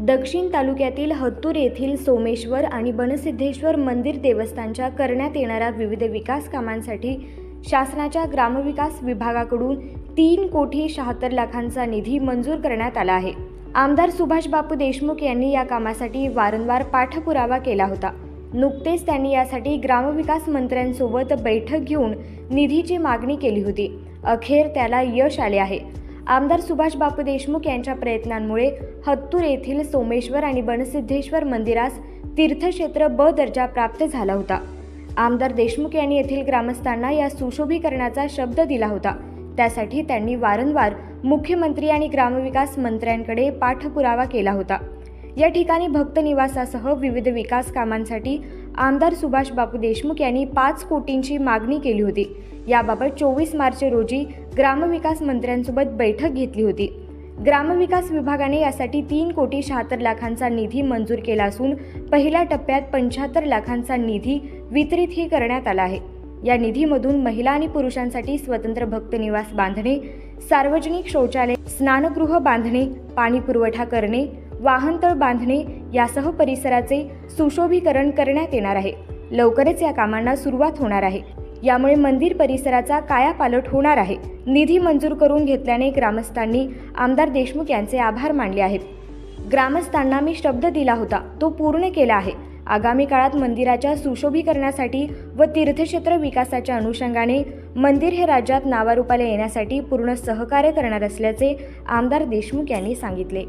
दक्षिण तालुक्यातील हत्तूर येथील सोमेश्वर आणि बनसिद्धेश्वर मंदिर देवस्थानच्या करण्यात येणाऱ्या विविध विकास कामांसाठी शासनाच्या ग्रामविकास विभागाकडून 3,76,00,000चा निधी मंजूर करण्यात आला आहे। आमदार सुभाष बापू देशमुख यांनी या कामासाठी वारंवार पाठपुरावा केला होता। नुकतेच त्यांनी यासाठी ग्रामविकास मंत्र्यांसोबत बैठक घेऊन निधीची मागणी केली होती। अखेर त्याला यश आले आहे। आमदार सुभाष बापू देशमुख यांच्या प्रयत्नांमुळे हत्तूर येथील सोमेश्वर आणि बनसिद्धेश्वर मंदिरास तीर्थक्षेत्र ब दर्जा प्राप्त झाला होता। आमदार देशमुख यांनी येथील ग्रामस्थांना या सुशोभीकरणाचा शब्द दिला होता। त्यासाठी त्यांनी वारंवार मुख्यमंत्री आणि ग्रामविकास मंत्र्यांकडे पाठपुरावा केला होता। या ठिकाणी भक्त निवासासह विविध विकास कामांसाठी आमदार सुभाष बापू देशमुख यांनी 5 कोटींची मागणी केली होती। याबाबत 24 मार्च रोजी ग्रामविकास मंत्र्यांसोबत बैठक घेतली होती। ग्रामविकास विभागाने यासाठी 3,76,00,000चा निधी मंजूर केला असून पहिल्या टप्प्यात 75,00,000चा निधी वितरितही करण्यात आला आहे। या निधीमधून महिला आणि पुरुषांसाठी स्वतंत्र भक्त निवास बांधणे, सार्वजनिक शौचालय, स्नानगृह बांधणे, पाणी पुरवठा करणे, वाहनतळ बांधणे यासह परिसराचे सुशोभीकरण करण्यात येणार आहे। लवकरच या कामांना सुरुवात होणार आहे। यामुळे मंदिर परिसराचा कायापालट होणार आहे। निधी मंजूर करून घेतल्याने ग्रामस्थांनी आमदार देशमुख यांचे आभार मानले आहेत। ग्रामस्थांना मी शब्द दिला होता तो पूर्ण केला आहे। आगामी काळात मंदिराच्या सुशोभीकरणासाठी व तीर्थक्षेत्र विकासाच्या अनुषंगाने मंदिर हे राज्यात नावारूपाला येण्यासाठी पूर्ण सहकार्य करणार असल्याचे आमदार देशमुख यांनी सांगितले।